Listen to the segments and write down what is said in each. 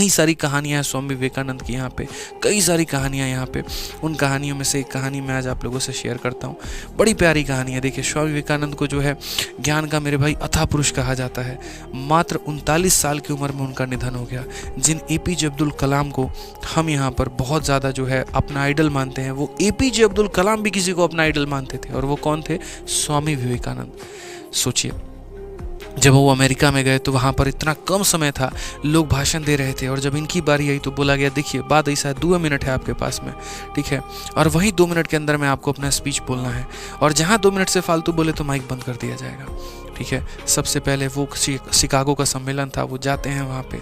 कई सारी कहानियाँ हैं स्वामी विवेकानंद की यहाँ पे, कई सारी कहानियाँ यहाँ पे। उन कहानियों में से एक कहानी मैं आज आप लोगों से शेयर करता हूँ। बड़ी प्यारी कहानी है। देखिए, स्वामी विवेकानंद को जो है ज्ञान का मेरे भाई अथाह पुरुष कहा जाता है। मात्र 39 साल की उम्र में उनका निधन हो गया। जिन एपीजे अब्दुल कलाम को हम यहाँ पर बहुत ज़्यादा जो है अपना आइडल मानते हैं, वो एपीजे अब्दुल कलाम भी किसी को अपना आइडल मानते थे, और वो कौन थे? स्वामी विवेकानंद। सोचिए, जब वो अमेरिका में गए तो वहाँ पर इतना कम समय था, लोग भाषण दे रहे थे, और जब इनकी बारी आई तो बोला गया देखिए बात ऐसा है, 2 मिनट है आपके पास में, ठीक है, और वही 2 मिनट के अंदर में आपको अपना स्पीच बोलना है, और जहाँ 2 मिनट से फालतू बोले तो माइक बंद कर दिया जाएगा, ठीक है। सबसे पहले वो शिकागो का सम्मेलन था, वो जाते हैं वहाँ पे,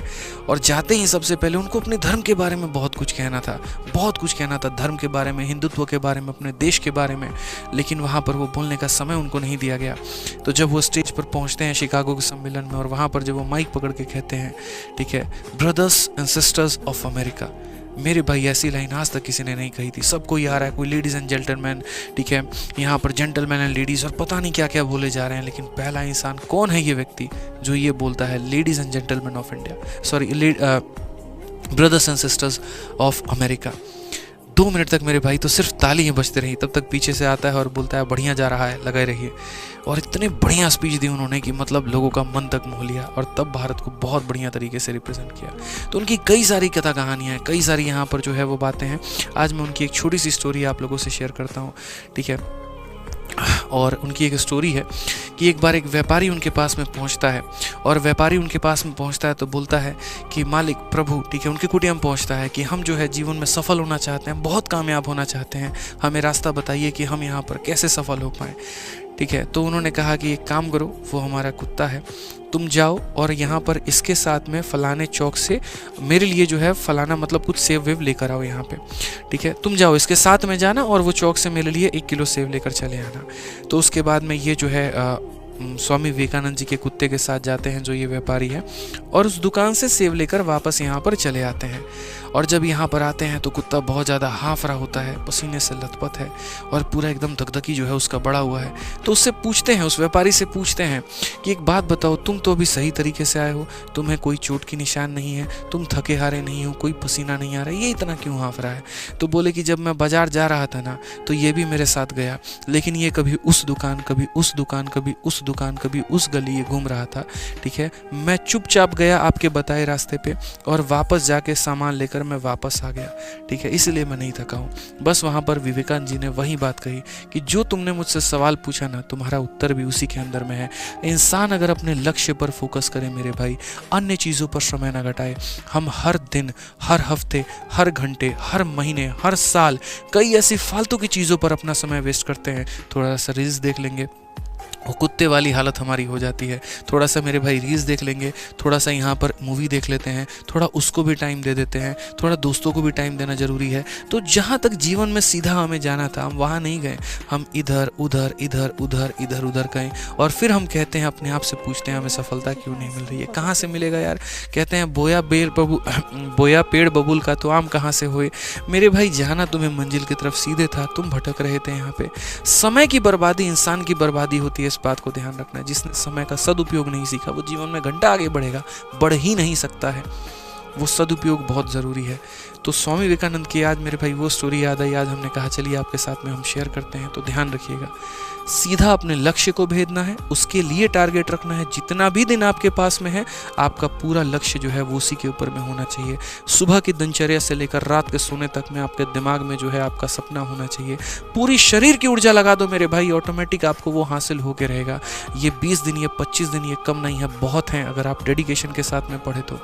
और जाते ही सबसे पहले उनको अपने धर्म के बारे में बहुत कुछ कहना था, बहुत कुछ कहना था, धर्म के बारे में, हिंदुत्व के बारे में, अपने देश के बारे में, लेकिन वहाँ पर वो बोलने का समय उनको नहीं दिया गया। तो जब वो स्टेज पर पहुँचते हैं शिकागो के सम्मेलन में, और वहाँ पर जब वो माइक पकड़ के कहते हैं, ठीक है, brothers and sisters of America, मेरे भाई ऐसी लाइन आज तक किसी ने नहीं कही थी। सब कोई आ रहा है, कोई लेडीज़ एंड जेंटलमैन, ठीक है, यहाँ पर जेंटलमैन एंड लेडीज़ और पता नहीं क्या क्या बोले जा रहे हैं, लेकिन पहला इंसान कौन है ये व्यक्ति जो ये बोलता है? Ladies and gentleman of India, sorry, brothers and sisters of America. 2 minute तक मेरे भाई तो सिर्फ ताली ही बजती रही, तब तक पीछे से आता है और बोलता है बढ़िया जा रहा है, लगाए रहिए। और इतने बढ़िया स्पीच दी उन्होंने कि मतलब लोगों का मन तक मोह लिया, और तब भारत को बहुत बढ़िया तरीके से रिप्रेजेंट किया। तो उनकी कई सारी कथा कहानियाँ हैं, कई सारी यहाँ पर जो है वो बातें हैं। आज मैं उनकी एक छोटी सी स्टोरी आप लोगों से शेयर करता हूँ, ठीक है। और उनकी एक स्टोरी है कि एक बार एक व्यापारी उनके पास में पहुंचता है, और व्यापारी उनके पास में पहुंचता है तो बोलता है कि मालिक, प्रभु, ठीक है, उनके कुटिया में पहुंचता है कि हम जो है जीवन में सफल होना चाहते हैं, बहुत कामयाब होना चाहते हैं, हमें रास्ता बताइए कि हम यहाँ पर कैसे सफल हो पाएँ, ठीक है। तो उन्होंने कहा कि एक काम करो, वो हमारा कुत्ता है, तुम जाओ और यहाँ पर इसके साथ में फलाने चौक से मेरे लिए जो है फलाना मतलब कुछ सेव वेव लेकर आओ यहाँ पे, ठीक है, तुम जाओ इसके साथ में जाना और वो चौक से मेरे लिए 1 किलो सेव लेकर चले आना। तो उसके बाद में ये जो है स्वामी विवेकानंद जी के कुत्ते के साथ जाते हैं जो ये व्यापारी है, और उस दुकान से सेव लेकर वापस यहाँ पर चले आते हैं। और जब यहाँ पर आते हैं तो कुत्ता बहुत ज़्यादा हाफ रहा होता है, पसीने से लथपथ है, और पूरा एकदम धकधकी जो है उसका बड़ा हुआ है। तो उससे पूछते हैं, उस व्यापारी से पूछते हैं कि एक बात बताओ, तुम तो अभी सही तरीके से आए हो, तुम्हें कोई चोट की निशान नहीं है, तुम थके हारे नहीं हो, कोई पसीना नहीं आ रहा है, ये इतना क्यों हाफ रहा है? तो बोले कि जब मैं बाजार जा रहा था ना तो ये भी मेरे साथ गया, लेकिन ये कभी उस दुकान, कभी उस दुकान, कभी उस दुकान, कभी उस गली ये घूम रहा था, ठीक है। मैं चुपचाप गया आपके बताए रास्ते पे, और वापस जाके सामान लेकर मैं वापस आ गया, ठीक है, इसलिए मैं नहीं थका हूँ। बस वहाँ पर विवेकानंद जी ने वही बात कही कि जो तुमने मुझसे सवाल पूछा ना, तुम्हारा उत्तर भी उसी के अंदर में है। इंसान अगर अपने लक्ष्य पर फोकस करे मेरे भाई, अन्य चीज़ों पर समय न घटाए, हम हर दिन, हर हफ्ते, हर घंटे, हर महीने, हर साल कई ऐसी फालतू की चीज़ों पर अपना समय वेस्ट करते हैं। थोड़ा सा रील्स देख लेंगे, वो कुत्ते वाली हालत हमारी हो जाती है। थोड़ा सा मेरे भाई रील्स देख लेंगे, थोड़ा सा यहाँ पर मूवी देख लेते हैं, थोड़ा उसको भी टाइम दे देते हैं, थोड़ा दोस्तों को भी टाइम देना ज़रूरी है। तो जहाँ तक जीवन में सीधा हमें जाना था हम वहाँ नहीं गए, हम इधर उधर इधर उधर इधर उधर गए, और फिर हम कहते हैं, अपने आप से पूछते हैं हमें सफलता क्यों नहीं मिल रही है, कहाँ से मिलेगा यार। कहते हैं बोया पेड़ बबूल का तो आम कहाँ से होए। मेरे भाई जाना तुम्हें मंजिल की तरफ सीधे था, तुम भटक रहे थे यहाँ पे। समय की बर्बादी इंसान की बर्बादी होती है, इस बात को ध्यान रखना है। जिसने समय का सदुपयोग नहीं सीखा वो जीवन में घंटा आगे बढ़ेगा, बढ़ ही नहीं सकता है। वो सदुपयोग बहुत ज़रूरी है। तो स्वामी विवेकानंद की आज मेरे भाई वो स्टोरी याद आई, आज हमने कहा चलिए आपके साथ में हम शेयर करते हैं। तो ध्यान रखिएगा, सीधा अपने लक्ष्य को भेदना है, उसके लिए टारगेट रखना है। जितना भी दिन आपके पास में है, आपका पूरा लक्ष्य जो है वो उसी के ऊपर में होना चाहिए। सुबह की दिनचर्या से लेकर रात के सोने तक में आपके दिमाग में जो है आपका सपना होना चाहिए। पूरी शरीर की ऊर्जा लगा दो मेरे भाई, ऑटोमेटिक आपको वो हासिल होके रहेगा। ये 20 दिन, ये 25 दिन, ये कम नहीं है, बहुत हैं अगर आप डेडिकेशन के साथ में पढ़े तो,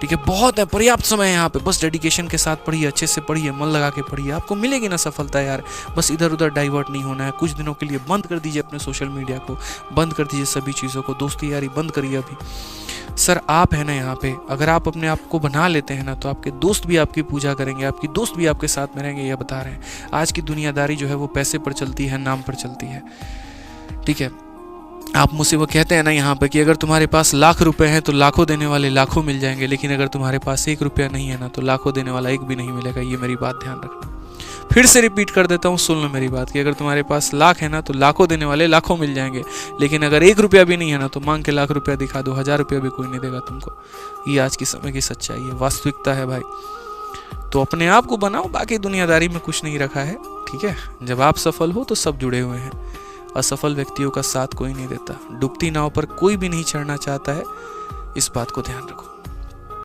ठीक है, बहुत है, पर्याप्त समय है यहाँ पे। बस डेडिकेशन के साथ पढ़िए, अच्छे से पढ़िए, मन लगा के पढ़िए, आपको मिलेगी ना सफलता यार। बस इधर उधर डाइवर्ट नहीं होना है। कुछ दिनों के लिए बंद कर दीजिए अपने सोशल मीडिया को, बंद कर दीजिए सभी चीज़ों को, दोस्ती यारी बंद करिए अभी। सर आप है ना यहाँ पे, अगर आप अपने आप को बना लेते हैं ना तो आपके दोस्त भी आपकी पूजा करेंगे, आपकी दोस्त भी आपके साथ में रहेंगे। यह बता रहे हैं आज की दुनियादारी जो है वो पैसे पर चलती है, नाम पर चलती है, ठीक है। आप मुझसे वो कहते हैं ना यहाँ पे कि अगर तुम्हारे पास लाख रुपए हैं तो लाखों देने वाले लाखों मिल जाएंगे, लेकिन अगर तुम्हारे पास 1 रुपया नहीं है ना तो लाखों देने वाला एक भी नहीं मिलेगा। ये मेरी बात ध्यान रखना। फिर से रिपीट कर देता हूँ, सुन लो मेरी बात कि अगर तुम्हारे पास लाख है ना तो लाखों देने वाले लाखों मिल जाएंगे, लेकिन अगर 1 रुपया भी नहीं है ना तो मांग के लाख रुपया दिखा दो, 1000 रुपया भी कोई नहीं देगा तुमको। ये आज की समय की सच्चाई है, वास्तविकता है भाई। तो अपने आप को बनाओ, बाकी दुनियादारी में कुछ नहीं रखा है, ठीक है। जब आप सफल हो तो सब जुड़े हुए हैं, असफल व्यक्तियों का साथ कोई नहीं देता। डूबती नाव पर कोई भी नहीं चढ़ना चाहता है, इस बात को ध्यान रखो।